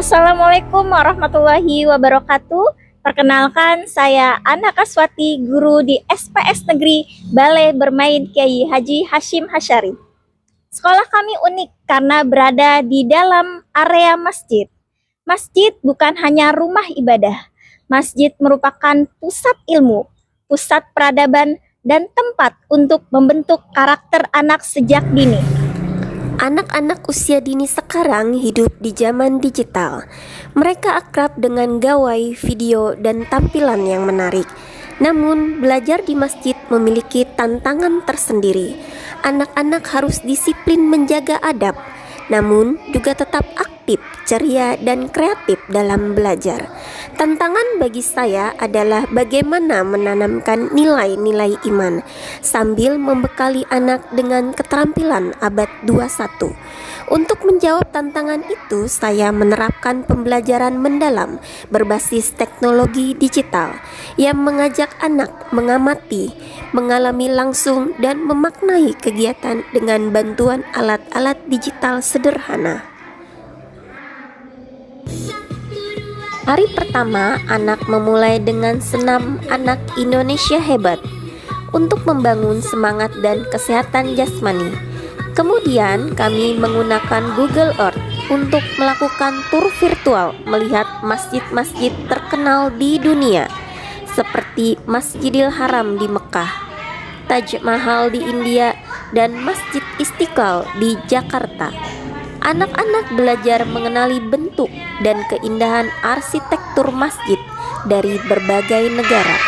Assalamualaikum warahmatullahi wabarakatuh. Perkenalkan, saya Ana Kaswati, guru di SPS Negeri Balai Bermain Kiai Haji Hashim Hasyari. Sekolah kami unik karena berada di dalam area masjid. Masjid bukan hanya rumah ibadah. Masjid merupakan pusat ilmu, pusat peradaban, dan tempat untuk membentuk karakter anak sejak dini. Anak-anak usia dini sekarang hidup di zaman digital. Mereka akrab dengan gawai, video, dan tampilan yang menarik. Namun, belajar di masjid memiliki tantangan tersendiri. Anak-anak harus disiplin menjaga adab, namun juga tetap aktif, ceria, dan kreatif dalam belajar. Tantangan bagi saya adalah bagaimana menanamkan nilai-nilai iman sambil membekali anak dengan keterampilan abad 21. Untuk menjawab tantangan itu, saya menerapkan pembelajaran mendalam berbasis teknologi digital yang mengajak anak mengamati, mengalami langsung, dan memaknai kegiatan dengan bantuan alat-alat digital sederhana. Hari pertama, anak memulai dengan senam Anak Indonesia Hebat untuk membangun semangat dan kesehatan jasmani. Kemudian kami menggunakan Google Earth untuk melakukan tur virtual melihat masjid-masjid terkenal di dunia seperti Masjidil Haram di Mekah, Taj Mahal di India, dan Masjid Istiqlal di Jakarta. Anak-anak belajar mengenali bentuk dan keindahan arsitektur masjid dari berbagai negara.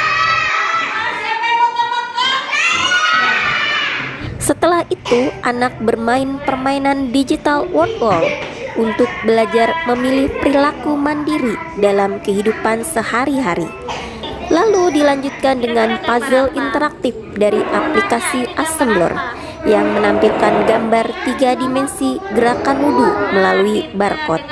Setelah itu, anak bermain permainan digital world wall untuk belajar memilih perilaku mandiri dalam kehidupan sehari-hari. Lalu dilanjutkan dengan puzzle interaktif dari aplikasi Assembler yang menampilkan gambar 3 dimensi gerakan wudhu melalui barcode.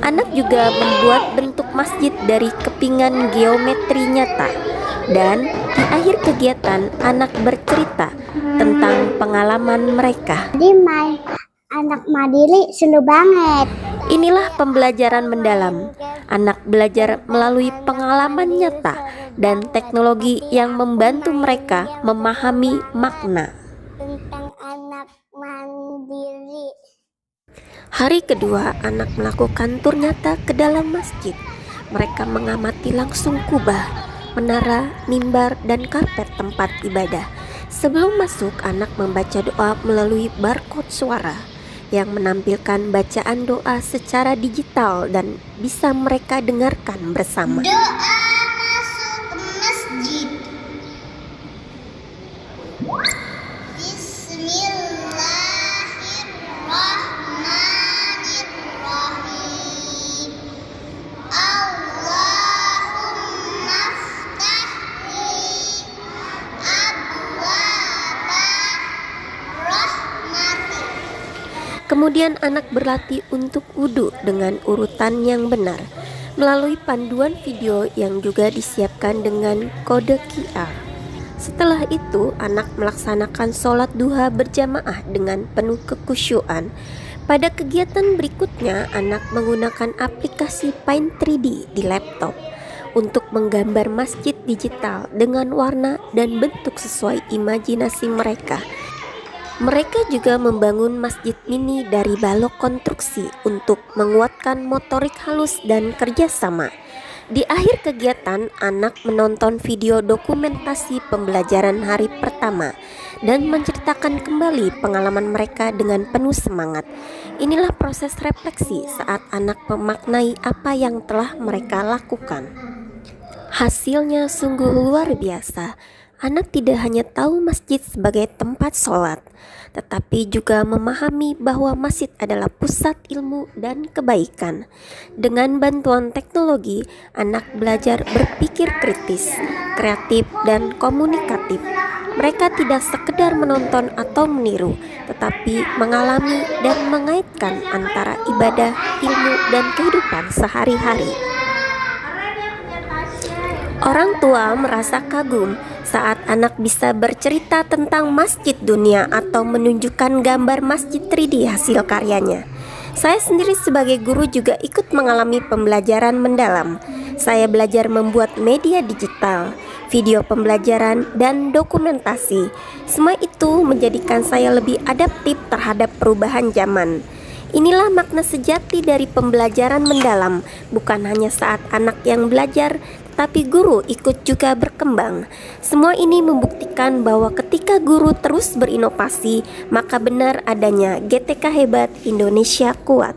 Anak juga membuat bentuk masjid dari kepingan geometri nyata. Dan di akhir kegiatan, anak bercerita tentang pengalaman mereka. Anak mandiri seru banget. Inilah pembelajaran mendalam. Anak belajar melalui pengalaman nyata dan teknologi yang membantu mereka memahami makna. Tentang anak mandiri. Hari kedua, anak melakukan tur nyata ke dalam masjid. Mereka mengamati langsung kubah, menara, mimbar, dan karpet tempat ibadah. Sebelum masuk, anak membaca doa melalui barcode suara yang menampilkan bacaan doa secara digital dan bisa mereka dengarkan bersama. Doa masuk ke masjid. Bismillahirrahmanirrahim. Allahumma ftahli abwaaba rahmatik. Kemudian anak berlatih untuk wudhu dengan urutan yang benar melalui panduan video yang juga disiapkan dengan kode QR. Setelah itu, anak melaksanakan sholat duha berjamaah dengan penuh kekhusyuan. Pada kegiatan berikutnya, anak menggunakan aplikasi Paint 3D di laptop untuk menggambar masjid digital dengan warna dan bentuk sesuai imajinasi mereka. Mereka juga membangun masjid mini dari balok konstruksi untuk menguatkan motorik halus dan kerjasama. Di akhir kegiatan, anak menonton video dokumentasi pembelajaran hari pertama dan menceritakan kembali pengalaman mereka dengan penuh semangat. Inilah proses refleksi saat anak memaknai apa yang telah mereka lakukan. Hasilnya sungguh luar biasa. Anak tidak hanya tahu masjid sebagai tempat sholat, tetapi juga memahami bahwa masjid adalah pusat ilmu dan kebaikan. Dengan bantuan teknologi, anak belajar berpikir kritis, kreatif, dan komunikatif. Mereka tidak sekedar menonton atau meniru, tetapi mengalami dan mengaitkan antara ibadah, ilmu, dan kehidupan sehari-hari. Orang tua merasa kagum saat anak bisa bercerita tentang masjid dunia atau atau menunjukkan gambar masjid 3D hasil karyanya. Saya sendiri sebagai guru juga ikut mengalami pembelajaran mendalam. Saya belajar membuat media digital, video pembelajaran, dan dokumentasi. Semua itu menjadikan saya lebih adaptif terhadap perubahan zaman. Inilah makna sejati dari pembelajaran mendalam, bukan hanya saat anak yang belajar, tetapi guru ikut juga berkembang. Semua ini membuktikan bahwa ketika guru terus berinovasi, maka benar adanya GTK Hebat, Indonesia Kuat.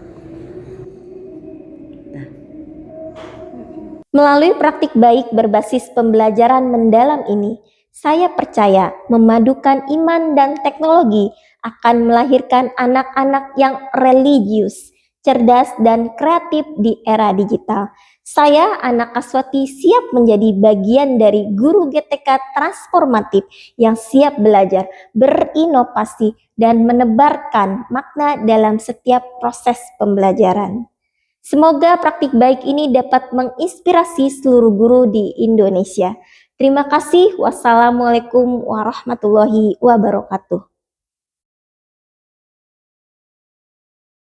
Melalui praktik baik berbasis pembelajaran mendalam ini, saya percaya memadukan iman dan teknologi akan melahirkan anak-anak yang religius, cerdas, dan kreatif di era digital. Saya, Anak Kaswati, siap menjadi bagian dari guru GTK transformatif yang siap belajar, berinovasi, dan menebarkan makna dalam setiap proses pembelajaran. Semoga praktik baik ini dapat menginspirasi seluruh guru di Indonesia. Terima kasih. Wassalamualaikum warahmatullahi wabarakatuh.